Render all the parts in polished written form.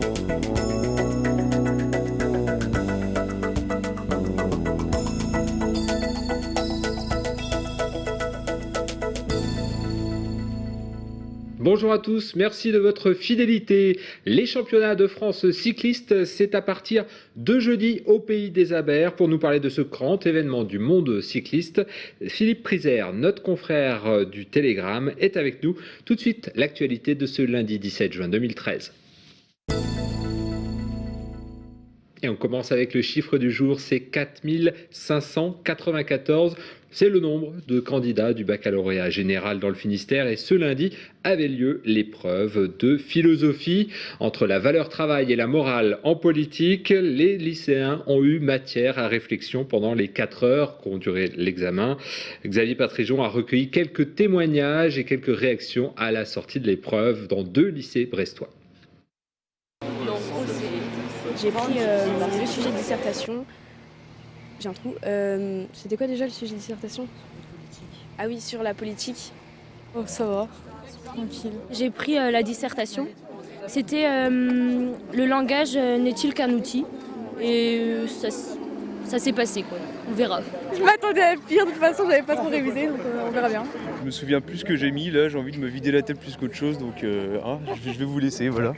Bonjour à tous, merci de votre fidélité. Les championnats de France cyclistes, c'est à partir de jeudi au Pays des Abers. Pour nous parler de ce grand événement du monde cycliste, Philippe Prizère, notre confrère du Télégramme, est avec nous. Tout de suite, l'actualité de ce lundi 17 juin 2013. Et on commence avec le chiffre du jour, c'est 4594. C'est le nombre de candidats du baccalauréat général dans le Finistère et ce lundi avait lieu l'épreuve de philosophie. Entre la valeur travail et la morale en politique, les lycéens ont eu matière à réflexion pendant les 4 heures qu'ont duré l'examen. Xavier Patrijon a recueilli quelques témoignages et quelques réactions à la sortie de l'épreuve dans 2 lycées brestois. J'ai pris le sujet de dissertation. J'ai un trou. C'était quoi déjà le sujet de dissertation ? Ah oui, sur la politique. Oh, ça va, tranquille. J'ai pris la dissertation. C'était le langage n'est-il qu'un outil ? Et ça s'est passé, quoi. On verra. Je m'attendais à pire, de toute façon, j'avais pas trop révisé, donc on verra bien. Je me souviens plus ce que j'ai mis, là, j'ai envie de me vider la tête plus qu'autre chose, donc je vais vous laisser, voilà.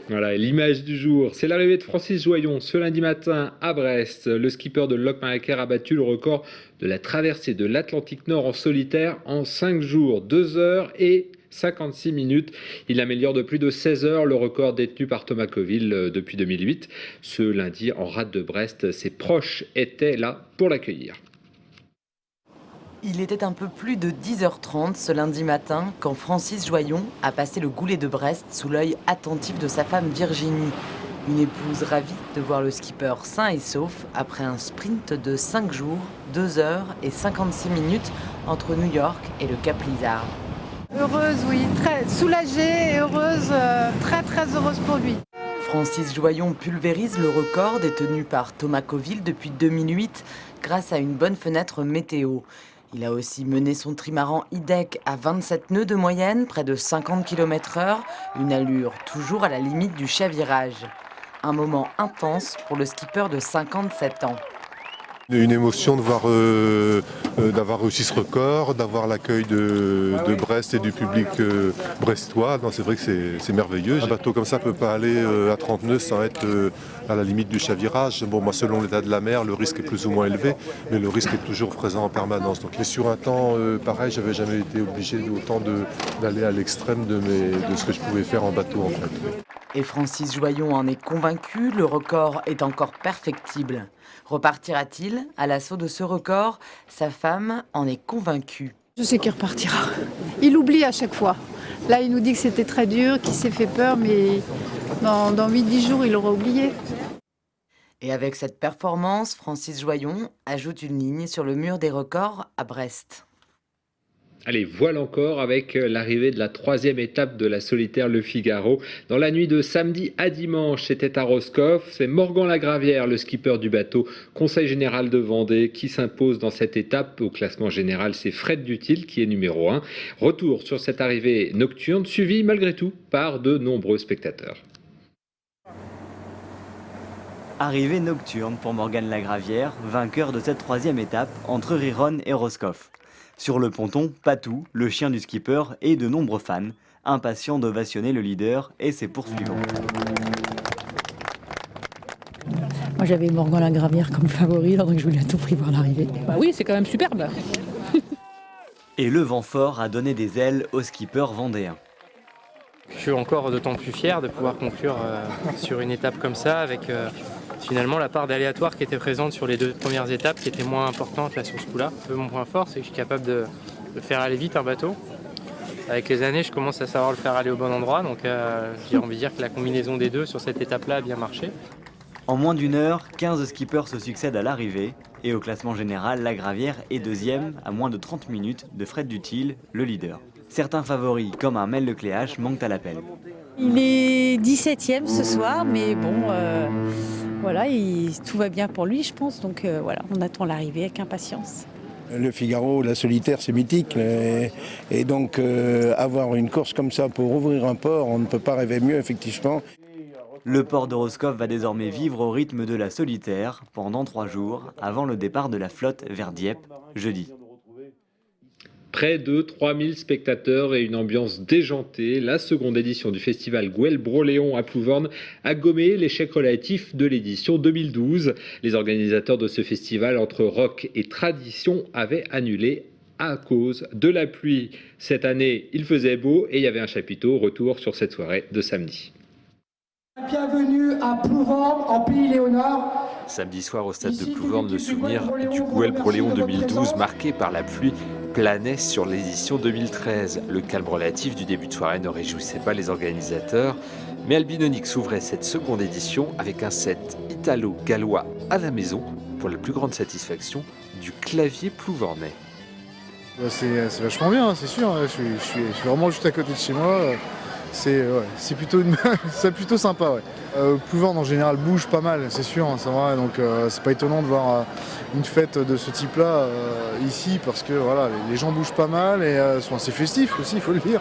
Voilà, l'image du jour, c'est l'arrivée de Francis Joyon ce lundi matin à Brest. Le skipper de Locmaker a battu le record de la traversée de l'Atlantique Nord en solitaire en 5 jours, 2 heures et 56 minutes. Il améliore de plus de 16 heures le record détenu par Thomas Coville depuis 2008. Ce lundi, en rade de Brest, ses proches étaient là pour l'accueillir. Il était un peu plus de 10h30 ce lundi matin quand Francis Joyon a passé le goulet de Brest sous l'œil attentif de sa femme Virginie. Une épouse ravie de voir le skipper sain et sauf après un sprint de 5 jours, 2 heures et 56 minutes entre New York et le Cap Lizard. Heureuse, oui, très soulagée et heureuse, très heureuse pour lui. Francis Joyon pulvérise le record détenu par Thomas Coville depuis 2008 grâce à une bonne fenêtre météo. Il a aussi mené son trimaran IDEC à 27 nœuds de moyenne, près de 50 km/h, une allure toujours à la limite du chavirage. Un moment intense pour le skipper de 57 ans. Une émotion de voir, d'avoir réussi ce record, d'avoir l'accueil de Brest et du public brestois. Non, c'est vrai que c'est merveilleux. Un bateau comme ça ne peut pas aller à 30 nœuds sans être à la limite du chavirage. Bon, moi, selon l'état de la mer, le risque est plus ou moins élevé, mais le risque est toujours présent en permanence. Donc, et sur un temps pareil, j'avais jamais été obligé autant d'aller à l'extrême de ce que je pouvais faire en bateau, en fait. Et Francis Joyon en est convaincu, le record est encore perfectible. Repartira-t-il à l'assaut de ce record ? Sa femme en est convaincue. Je sais qu'il repartira. Il oublie à chaque fois. Là, il nous dit que c'était très dur, qu'il s'est fait peur, mais dans 8-10 jours, il aura oublié. Et avec cette performance, Francis Joyon ajoute une ligne sur le mur des records à Brest. Allez, voilà encore avec l'arrivée de la 3e étape de la solitaire Le Figaro. Dans la nuit de samedi à dimanche, c'était à Roscoff. C'est Morgan Lagravière, le skipper du bateau Conseil Général de Vendée, qui s'impose dans cette étape. Au classement général, c'est Fred Dutil qui est numéro 1. Retour sur cette arrivée nocturne, suivie malgré tout par de nombreux spectateurs. Arrivée nocturne pour Morgan Lagravière, vainqueur de cette 3e étape entre Riron et Roscoff. Sur le ponton, Patou, le chien du skipper, et de nombreux fans, impatients d'ovationner le leader et ses poursuivants. Moi j'avais Morgan Lagravière comme favori, donc je voulais à tout prix voir l'arrivée. Bah oui, c'est quand même superbe. Et le vent fort a donné des ailes au skipper vendéen. Je suis encore d'autant plus fier de pouvoir conclure sur une étape comme ça, avec finalement la part d'aléatoire qui était présente sur les 2 premières étapes, qui était moins importante là sur ce coup-là. Mon point fort, c'est que je suis capable de faire aller vite un bateau. Avec les années, je commence à savoir le faire aller au bon endroit, donc j'ai envie de dire que la combinaison des deux sur cette étape-là a bien marché. En moins d'1 heure, 15 skippers se succèdent à l'arrivée, et au classement général, Lagravière est 2e à moins de 30 minutes de Fred Dutil, le leader. Certains favoris, comme un Mel Lecléache, manquent à l'appel. Il est 17e ce soir, mais bon, voilà, tout va bien pour lui, je pense. Donc voilà, on attend l'arrivée avec impatience. Le Figaro, la solitaire, c'est mythique. Et donc, avoir une course comme ça pour ouvrir un port, on ne peut pas rêver mieux, effectivement. Le port de Roscoff va désormais vivre au rythme de la solitaire pendant 3 jours, avant le départ de la flotte vers Dieppe, jeudi. Près de 3000 spectateurs et une ambiance déjantée, la seconde édition du festival Gouel-Broléon à Plouvorne a gommé l'échec relatif de l'édition 2012. Les organisateurs de ce festival entre rock et tradition avaient annulé à cause de la pluie. Cette année, il faisait beau et il y avait un chapiteau. Retour sur cette soirée de samedi. Bienvenue à Plouvorne, en Pays Léonard. Samedi soir au stade de Plouvorne, le souvenir du Gouel-Broléon 2012 marqué par la pluie planait sur l'édition 2013. Le calme relatif du début de soirée ne réjouissait pas les organisateurs, mais Albinonic s'ouvrait cette seconde édition avec un set italo-gallois à la maison pour la plus grande satisfaction du clavier plouvornais. C'est vachement bien, c'est sûr, je suis vraiment juste à côté de chez moi. C'est plutôt sympa. Ouais. Plouvorne en général bouge pas mal, c'est sûr, c'est vrai, donc c'est pas étonnant de voir une fête de ce type-là ici, parce que voilà, les gens bougent pas mal et sont assez festifs aussi, il faut le dire.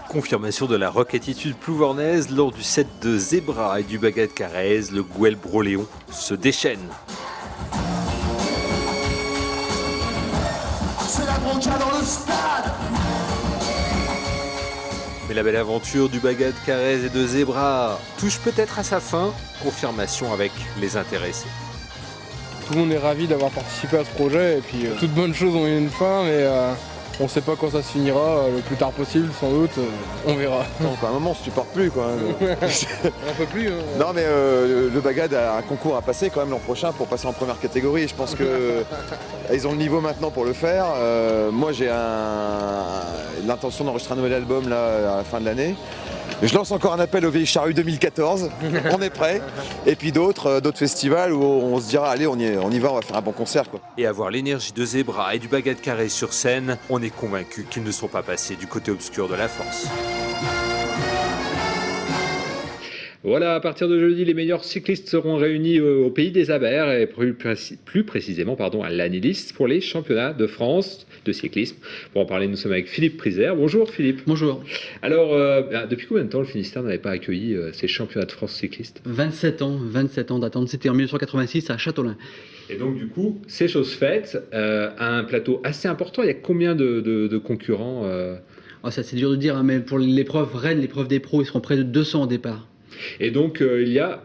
Confirmation de la rock-attitude plouvornaise lors du set de Zebra et du Bagat Carrez, le Gouel-Broléon se déchaîne. C'est la bronca dans le stade. Mais la belle aventure du Bagat Carrez et de Zebra touche peut-être à sa fin. Confirmation avec les intéressés. Tout le monde est ravi d'avoir participé à ce projet et puis toutes bonnes choses ont une fin, mais on ne sait pas quand ça se finira, le plus tard possible sans doute, on verra. À un moment on se supporte plus quoi. On n'en peut plus. Non mais le Bagad a un concours à passer quand même l'an prochain pour passer en première catégorie. Je pense qu'ils ont le niveau maintenant pour le faire. Moi j'ai l'intention d'enregistrer un nouvel album là, à la fin de l'année. Je lance encore un appel au Vieilles Charrues 2014, on est prêt. Et puis d'autres festivals où on se dira allez on y va, on va faire un bon concert quoi. Et à voir l'énergie de Zebra et du Bagat Carré sur scène, on est convaincu qu'ils ne sont pas passés du côté obscur de la force. Voilà, à partir de jeudi, les meilleurs cyclistes seront réunis au Pays des Abers et plus précisément à l'Anilis pour les championnats de France de cyclisme. Pour en parler, nous sommes avec Philippe Prizère. Bonjour Philippe. Bonjour. Alors, depuis combien de temps le Finistère n'avait pas accueilli ces championnats de France cyclistes ? 27 ans d'attente. C'était en 1986 à Châteaulin. Et donc du coup, c'est chose faite, un plateau assez important. Il y a combien de concurrents Ça c'est dur de dire, hein, mais pour l'épreuve Rennes, l'épreuve des pros, ils seront près de 200 au départ. Et donc, il y a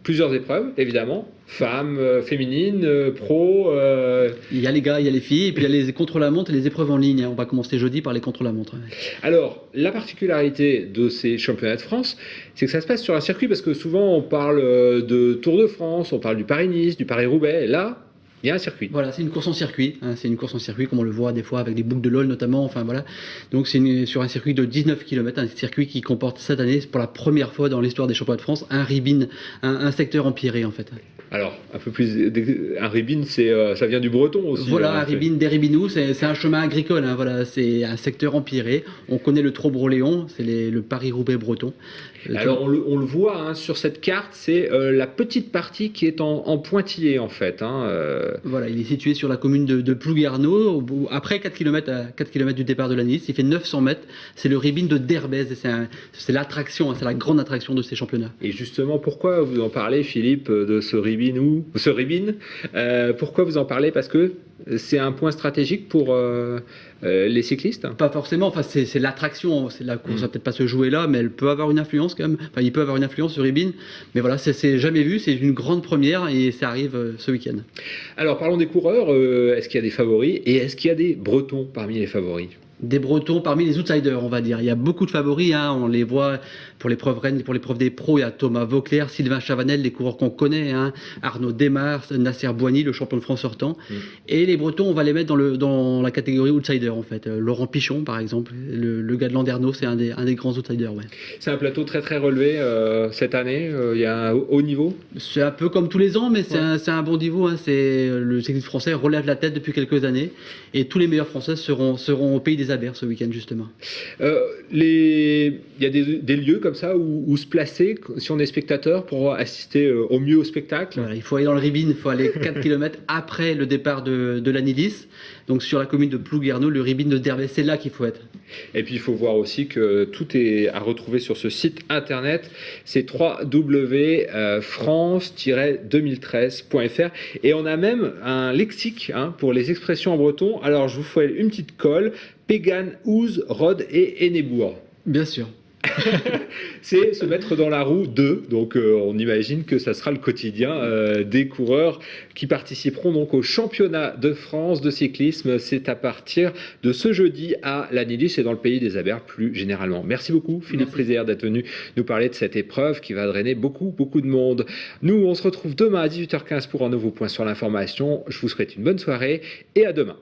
plusieurs épreuves, évidemment, femmes, féminines, pros. Il y a les gars, il y a les filles, et puis il y a les contre-la-montre et les épreuves en ligne. On va commencer jeudi par les contre-la-montre. Alors, la particularité de ces championnats de France, c'est que ça se passe sur un circuit, parce que souvent on parle de Tour de France, on parle du Paris-Nice, du Paris-Roubaix, et là... il y a un circuit. Voilà, c'est une course en circuit. Hein, c'est une course en circuit, comme on le voit des fois avec des boucles de LOL notamment. Enfin voilà. Donc c'est sur un circuit de 19 km, un circuit qui comporte cette année, pour la première fois dans l'histoire des championnats de France, un ribbon, un secteur empierré en fait. Alors, un peu plus, un ribbon, ça vient du breton aussi. Voilà, un ribbon, des ribinous, c'est un chemin agricole. Hein, voilà, c'est un secteur empierré. On connaît le Trot-Broléon, c'est le Paris-Roubaix breton. Alors on le voit hein, sur cette carte, c'est la petite partie qui est en pointillé en fait. Voilà, il est situé sur la commune de Plouguerneau, après 4 km du départ de la Nice. Il fait 900 mètres. C'est le ribbon de Derbez. C'est l'attraction, hein, c'est la grande attraction de ces championnats. Et justement, pourquoi vous en parlez, Philippe, de ce ribbon pourquoi vous en parlez ? Parce que c'est un point stratégique pour les cyclistes ? Pas forcément, enfin, c'est l'attraction, la course va peut-être pas se jouer là, mais elle peut avoir une influence quand même, enfin, il peut avoir une influence sur Ribbon, mais voilà, c'est jamais vu, c'est une grande première et ça arrive ce week-end. Alors parlons des coureurs, est-ce qu'il y a des favoris et est-ce qu'il y a des Bretons parmi les favoris ? Des Bretons parmi les outsiders, on va dire. Il y a beaucoup de favoris, hein. On les voit pour l'épreuve Rennes, pour l'épreuve des pros. Il y a Thomas Vauclair, Sylvain Chavanel, les coureurs qu'on connaît, hein. Arnaud Desmars, Nasser Boigny, le champion de France sortant. Et les Bretons, on va les mettre dans la catégorie outsider, en fait. Laurent Pichon, par exemple, le gars de Landerneau, c'est un des grands outsiders. Ouais. C'est un plateau très très relevé cette année. Il y a un haut niveau. C'est un peu comme tous les ans, mais c'est un bon niveau. Hein. Le cyclisme français relève la tête depuis quelques années, et tous les meilleurs Français seront au Pays des les Aber ce week-end justement. Il y a des lieux comme ça où se placer si on est spectateur pour assister au mieux au spectacle. Voilà, il faut aller dans le Ribin, il faut aller 4 km après le départ de l'Anilis. Donc sur la commune de Plouguerneau, le Ribin de Derbay, c'est là qu'il faut être. Et puis il faut voir aussi que tout est à retrouver sur ce site internet, c'est www.france-2013.fr et on a même un lexique pour les expressions en breton. Alors je vous fais une petite colle, Pégan, Ouz, Rod et Enebour. Bien sûr. C'est se mettre dans la roue de, donc on imagine que ça sera le quotidien des coureurs qui participeront donc au championnat de France de cyclisme. C'est à partir de ce jeudi à l'Anilis et dans le pays des Aber plus généralement. Merci beaucoup Philippe Priser d'être venu nous parler de cette épreuve qui va drainer beaucoup de monde. Nous on se retrouve demain à 18h15 pour un nouveau point sur l'information. Je vous souhaite une bonne soirée et à demain.